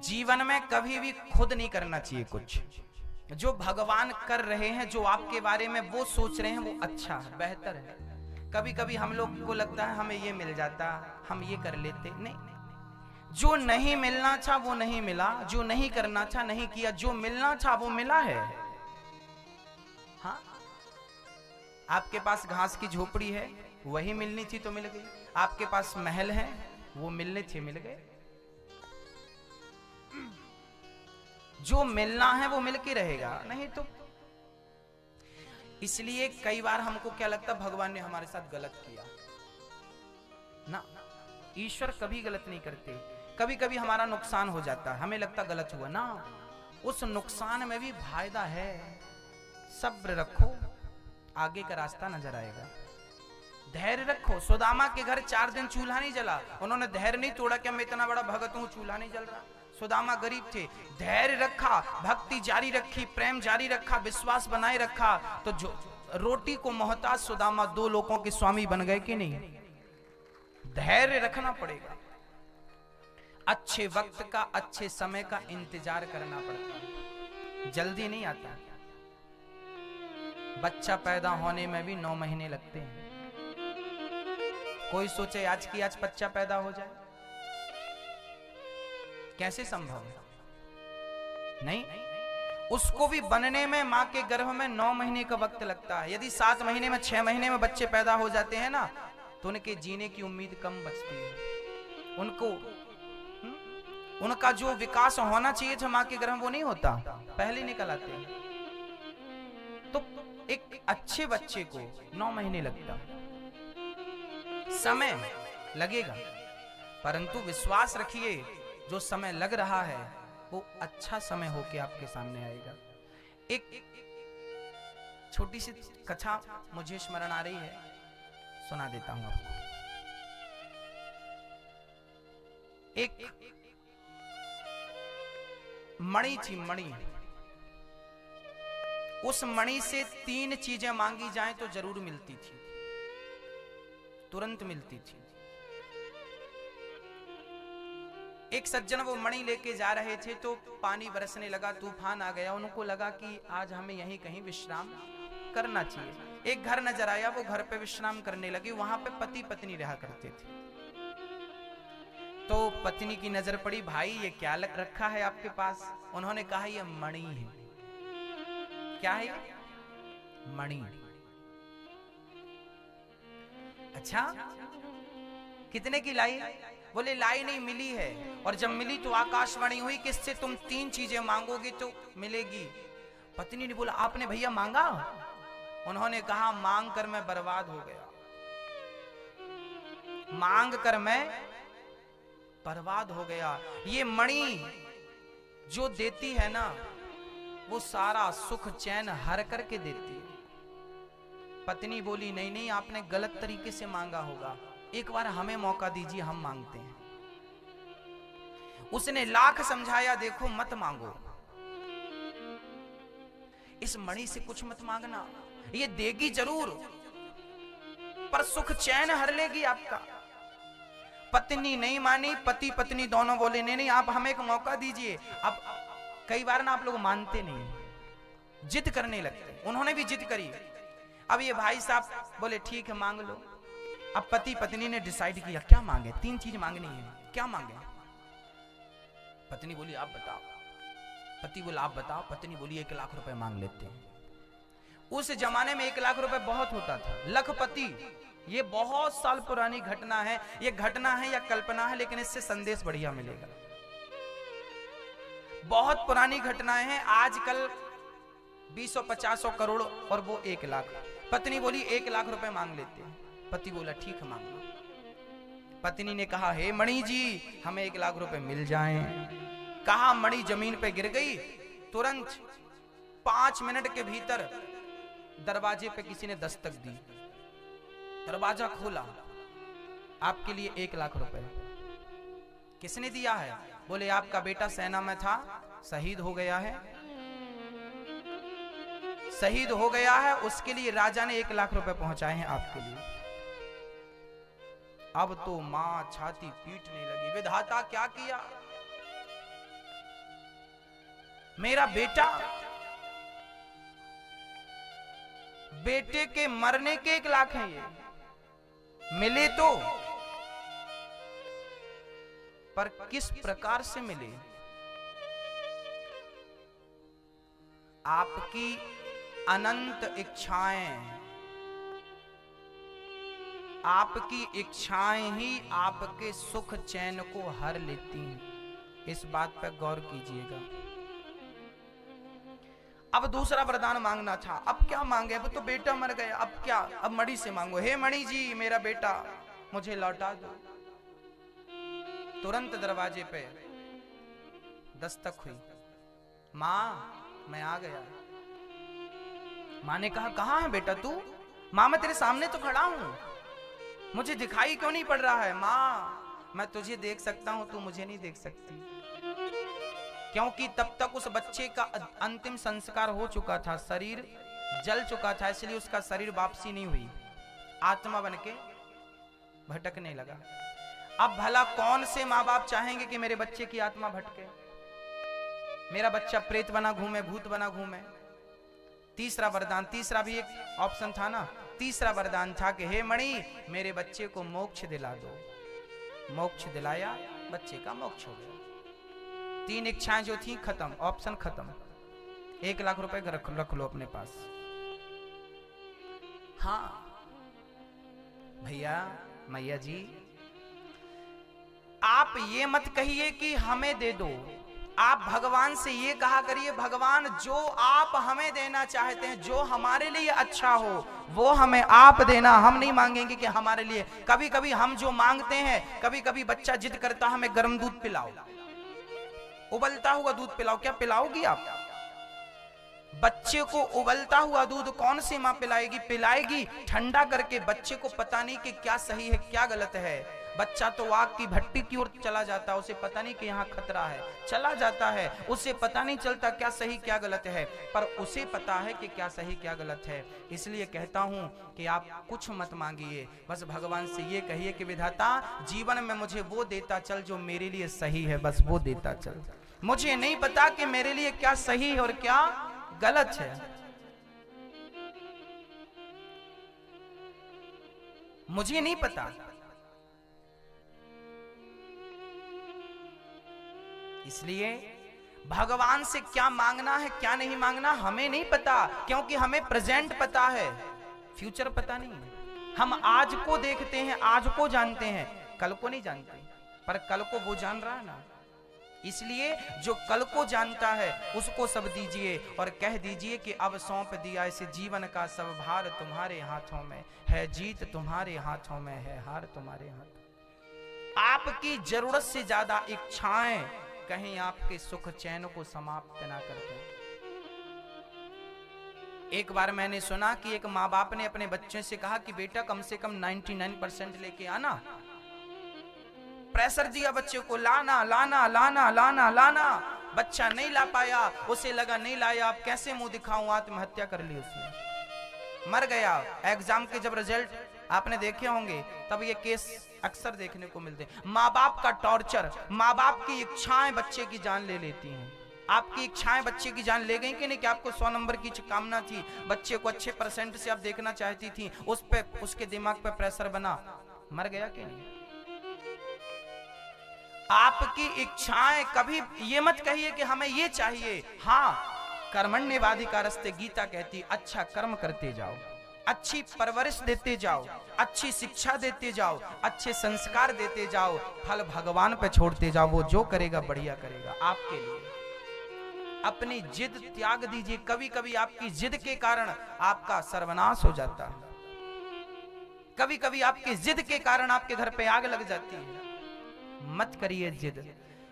जीवन में कभी भी खुद नहीं करना चाहिए कुछ। जो भगवान कर रहे हैं, जो आपके बारे में वो सोच रहे हैं, वो अच्छा है, बेहतर है। कभी कभी हम लोग को लगता है हमें ये मिल जाता, हम ये कर लेते, नहीं। जो नहीं मिलना था वो नहीं मिला, जो नहीं करना था नहीं किया, जो मिलना था वो मिला है। हाँ, आपके पास घास की झोपड़ी है, वही मिलनी थी तो मिल गई। आपके पास महल है, वो मिलने थे, मिल गए। जो मिलना है वो मिल के रहेगा, नहीं तो। इसलिए कई बार हमको क्या लगता, भगवान ने हमारे साथ गलत किया ना। ईश्वर कभी गलत नहीं करते। कभी कभी हमारा नुकसान हो जाता है, हमें लगता गलत हुआ ना, उस नुकसान में भी फायदा है। सब्र रखो, आगे का रास्ता नजर आएगा। धैर्य रखो। सुदामा के घर 4 दिन चूल्हा नहीं जला, उन्होंने धैर्य नहीं तोड़ा कि मैं इतना बड़ा भगत हूं, चूल्हा नहीं जल रहा। सुदामा गरीब थे, धैर्य रखा, भक्ति जारी रखी, प्रेम जारी रखा, विश्वास बनाए रखा, तो जो रोटी को मोहताज सुदामा 2 लोगों के स्वामी बन गए कि नहीं। धैर्य रखना पड़ेगा। अच्छे वक्त का, अच्छे समय का इंतजार करना पड़ता है, जल्दी नहीं आता। बच्चा पैदा होने में भी 9 महीने लगते हैं। कोई सोचे आज की आज बच्चा पैदा हो जाए, कैसे संभव है? नहीं, उसको भी बनने में मां के गर्भ में 9 महीने का वक्त लगता है। यदि 7 महीने में, 6 महीने में बच्चे पैदा हो जाते हैं ना, तो उनके जीने की उम्मीद कम बचती है। उनका जो विकास होना चाहिए था मां के गर्भ, वो नहीं होता, पहले निकल आते हैं। तो एक अच्छे बच्चे को 9 महीने लगता, समय लगेगा, परंतु विश्वास रखिए, जो समय लग रहा है वो अच्छा समय होके आपके सामने आएगा। एक छोटी सी कथा मुझे स्मरण आ रही है, सुना देता हूं आपको। एक मणि थी, मणि। उस मणि से 3 चीजें मांगी जाएं तो जरूर मिलती थी, तुरंत मिलती थी। एक सज्जन वो मणि लेके जा रहे थे तो पानी बरसने लगा, तूफान आ गया। उनको लगा कि आज हमें यहीं कहीं विश्राम करना चाहिए। एक घर नजर आया, वो घर पे विश्राम करने लगे। वहां पे पति पत्नी रहा करते थे। तो पत्नी की नजर पड़ी, भाई ये क्या रखा है आपके पास? उन्होंने कहा ये मणि है। क्या है? मणि। अच्छा, कितने की लाई? बोले लाई नहीं, मिली है। और जब मिली तो आकाशवाणी हुई, किससे तुम 3 चीजें मांगोगे तो मिलेगी। पत्नी ने बोला आपने भैया मांगा? उन्होंने कहा मांग कर मैं बर्बाद हो गया, मांग कर मैं बर्बाद हो गया। ये मणि जो देती है ना, वो सारा सुख चैन हर करके देती है। पत्नी बोली नहीं नहीं, आपने गलत तरीके से मांगा होगा, एक बार हमें मौका दीजिए, हम मांगते हैं। उसने लाख समझाया, देखो मत मांगो, इस मणि से कुछ मत मांगना, ये देगी जरूर पर सुख चैन हर लेगी आपका। पत्नी नहीं मानी, पति पत्नी दोनों बोले नहीं नहीं, आप हमें एक मौका दीजिए। अब कई बार ना आप लोग मानते नहीं, जिद करने लगते। उन्होंने भी जिद करी। अब ये भाई साहब बोले ठीक है मांग लो। अब पति पत्नी ने डिसाइड किया क्या मांगे, 3 चीज मांगनी है, क्या मांगे? पत्नी बोली आप बताओ, पति बोला आप बताओ, पत्नी बोली 1 लाख रुपए मांग लेते हैं। उस जमाने में 1 लाख रुपए बहुत होता था। लखपति, ये बहुत साल पुरानी घटना है। ये घटना है या कल्पना है, लेकिन इससे संदेश बढ़िया मिलेगा। बहुत पुरानी घटनाएं हैं, आजकल 20-50 करोड़ और वो 1 लाख। पत्नी बोली 1 लाख रुपए मांग लेते हैं। पति बोला ठीक है मांग लो। पत्नी ने कहा हे मणि जी, हमें 1 लाख रुपए मिल जाएं। कहा, मणि जमीन पे गिर गई। तुरंत 5 मिनट के भीतर दरवाजे पे किसी ने दस्तक दी। दरवाजा खोला, आपके लिए 1 लाख रुपए। किसने दिया है? बोले आपका बेटा सेना में था, शहीद हो गया है, शहीद हो गया है, उसके लिए राजा ने 1 लाख रुपए पहुंचाए हैं आपके लिए। अब तो मां छाती पीटने लगी, विधाता क्या किया? मेरा बेटा, बेटे के मरने के 1 लाख हैं ये, मिले तो, पर किस प्रकार से मिले? आपकी अनंत इच्छाएं, आपकी इच्छाएं ही आपके सुख चैन को हर लेती हैं। इस बात पर गौर कीजिएगा। अब दूसरा वरदान मांगना था। अब क्या मांगे? अब तो बेटा मर गया, अब क्या? अब मणि से मांगो, हे मणि जी मेरा बेटा मुझे लौटा दो। तुरंत दरवाजे पे दस्तक हुई। माँ मैं आ गया। माँ ने कहा कहाँ है बेटा तू? माँ मैं तेरे सामने तो खड़ा हूं, मुझे दिखाई क्यों नहीं पड़ रहा है? माँ मैं तुझे देख सकता हूं, तू मुझे नहीं देख सकती। क्योंकि तब तक उस बच्चे का अंतिम संस्कार हो चुका था, शरीर जल चुका था, इसलिए उसका शरीर वापसी नहीं हुई, आत्मा बनके भटकने लगा। अब भला कौन से माँ बाप चाहेंगे कि मेरे बच्चे की आत्मा भटके, मेरा बच्चा प्रेत बना घूमे, भूत बना घूमे? तीसरा वरदान, तीसरा भी एक ऑप्शन था ना, तीसरा वरदान था कि हे मणि मेरे बच्चे को मोक्ष दिला दो। मोक्ष दिलाया, बच्चे का मोक्ष हो गया। 3 इच्छाएं जो थी खत्म, ऑप्शन खत्म। 1 लाख रुपए रख लो अपने पास। हाँ भैया मैया जी, आप ये मत कहिए कि हमें दे दो, आप भगवान से ये कहा करिए, भगवान जो आप हमें देना चाहते हैं, जो हमारे लिए अच्छा हो वो हमें आप देना। हम नहीं मांगेंगे कि हमारे लिए, कभी कभी हम जो मांगते हैं, कभी कभी बच्चा जिद करता हमें गर्म दूध पिलाओ, उबलता हुआ दूध पिलाओ, क्या पिलाओगी आप? बच्चे को उबलता हुआ दूध कौन सी माँ पिलाएगी? पिलाएगी ठंडा करके। बच्चे को पता नहीं कि क्या सही है क्या गलत है। बच्चा तो आग की भट्टी की ओर चला जाता है, उसे पता नहीं कि यहाँ खतरा है, चला जाता है, उसे पता नहीं चलता क्या सही क्या गलत है, पर उसे पता है कि क्या सही क्या गलत है। इसलिए कहता हूँ कि आप कुछ मत मांगिए, बस भगवान से ये कहिए कि विधाता जीवन में मुझे वो देता चल जो मेरे लिए सही है, बस वो देता चल। मुझे नहीं पता कि मेरे लिए क्या सही है और क्या गलत है, मुझे नहीं पता। इसलिए भगवान से क्या मांगना है क्या नहीं मांगना हमें नहीं पता, क्योंकि हमें प्रेजेंट पता है, फ्यूचर पता नहीं है। हम आज को देखते हैं, आज को जानते हैं, कल को नहीं जानते, पर कल को वो जान रहा है ना। इसलिए जो कल को जानता है उसको सब दीजिए और कह दीजिए कि अब सौंप दिया इसे जीवन का सब भार तुम्हारे हाथों में है, जीत तुम्हारे हाथों में है, हार तुम्हारे हाथों। आपकी जरूरत से ज्यादा इच्छाएं कहीं आपके सुख चैन को समाप्त ना कर दें। एक बार मैंने सुना कि एक माँ बाप ने अपने बच्चे से कहा कि बेटा कम से कम 99% लेके आना। प्रेशर दिया बच्चे को, लाना लाना लाना लाना लाना, बच्चा नहीं ला पाया, उसे लगा नहीं लाया अब कैसे मुंह दिखाऊं, आत्महत्या कर ली उसने, मर गया। एग्जाम के जब रिजल्ट आपने देखे होंगे तब ये केस अक्सर देखने को मिलते हैं। माँ बाप का टॉर्चर, माँ बाप की इच्छाएं बच्चे की जान ले लेती हैं। आपकी इच्छाएं बच्चे की जान ले गई कि नहीं? कि आपको 100 नंबर की कामना थी, बच्चे को अच्छे परसेंट से आप देखना चाहती थी, उस पे उसके दिमाग पे प्रेशर बना, मर गया कि नहीं? आपकी इच्छाएं, कभी ये मत कहिए कि हमें ये चाहिए। हाँ, कर्मण्येवाधिकारस्ते गीता कहती, अच्छा कर्म करते जाओ, अच्छी परवरिश देते जाओ, अच्छी शिक्षा देते जाओ, अच्छे संस्कार देते जाओ, फल भगवान पे छोड़ते जाओ, वो जो करेगा बढ़िया करेगा आपके लिए। अपनी जिद त्याग दीजिए। कभी कभी आपकी जिद के कारण आपका सर्वनाश हो जाता है, कभी कभी आपकी जिद के कारण आपके घर पे आग लग जाती है। मत करिए जिद,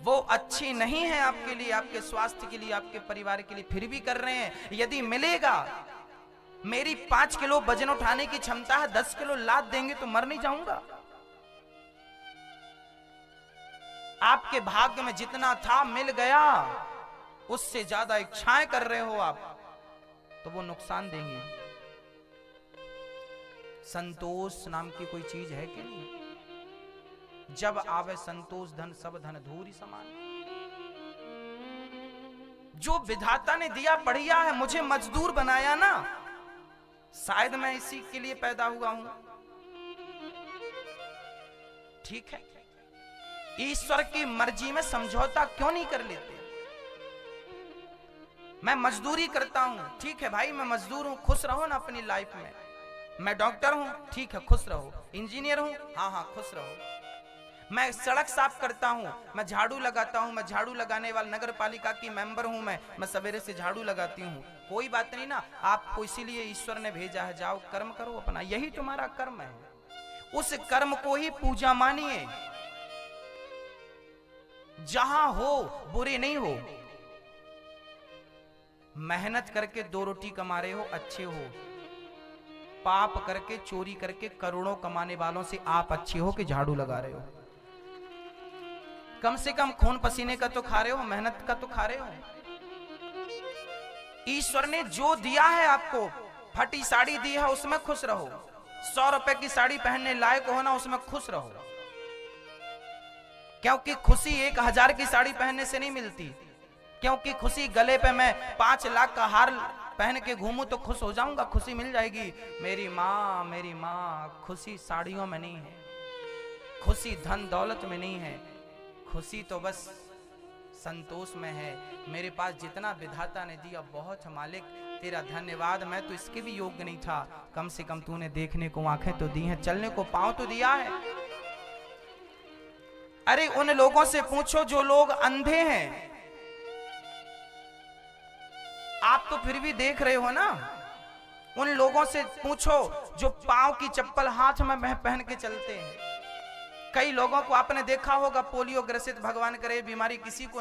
वो अच्छी नहीं है आपके लिए, आपके स्वास्थ्य के लिए, आपके परिवार के लिए, फिर भी कर रहे हैं। यदि मिलेगा, मेरी 5 किलो वजन उठाने की क्षमता है, 10 किलो लाद देंगे तो मर नहीं जाऊंगा। आपके भाग्य में जितना था मिल गया, उससे ज्यादा इच्छाएं कर रहे हो आप तो वो नुकसान देंगे। संतोष नाम की कोई चीज है कि नहीं? जब आवे संतोष धन सब धन धूरी समान। जो विधाता ने दिया बढ़िया है, मुझे मजदूर बनाया ना, शायद मैं इसी के लिए पैदा हुआ हूं। ठीक है, ईश्वर की मर्जी में समझौता क्यों नहीं कर लेते? मैं मजदूरी करता हूं, ठीक है भाई, मैं मजदूर हूं, खुश रहो ना अपनी लाइफ में। मैं डॉक्टर हूं, ठीक है, खुश रहो। इंजीनियर हूं, हाँ हाँ खुश रहो। मैं सड़क साफ करता हूं, मैं झाड़ू लगाता हूं, मैं झाड़ू लगाने वाला नगर पालिका की मेंबर हूं, मैं सवेरे से झाड़ू लगाती हूं, कोई बात नहीं ना। आपको इसीलिए ईश्वर ने भेजा है, जाओ कर्म करो अपना, यही तुम्हारा कर्म है। उस कर्म को ही पूजा मानिए। जहां हो बुरे नहीं हो, मेहनत करके 2 रोटी कमा रहे हो, अच्छे हो। पाप करके, चोरी करके करोड़ों कमाने वालों से आप अच्छे हो कि झाड़ू लगा रहे हो? कम से कम खून पसीने का तो खा रहे हो, मेहनत का तो खा रहे हो। ईश्वर ने जो दिया है आपको, फटी साड़ी दी है उसमें खुश रहो। 100 रुपए की साड़ी पहनने लायक हो ना, उसमें खुश रहो। क्योंकि खुशी 1000 की साड़ी पहनने से नहीं मिलती। क्योंकि खुशी गले पे मैं 5 लाख का हार पहन के घूमूं तो खुश हो जाऊंगा, खुशी मिल जाएगी। मेरी माँ, खुशी साड़ियों में नहीं है, खुशी धन दौलत में नहीं है, खुशी तो बस संतोष में है। मेरे पास जितना विधाता ने दिया बहुत है मालिक, तेरा धन्यवाद। मैं तो इसके भी योग्य नहीं था, कम से कम तूने देखने को आंखें तो दी हैं, चलने को पांव तो दिया है। अरे उन लोगों से पूछो जो लोग अंधे हैं, आप तो फिर भी देख रहे हो ना। उन लोगों से पूछो जो पांव की चप्पल हाथ में पहन के चलते हैं। कई लोगों को आपने देखा होगा पोलियो ग्रसित, भगवान करे बीमारी किसी को ना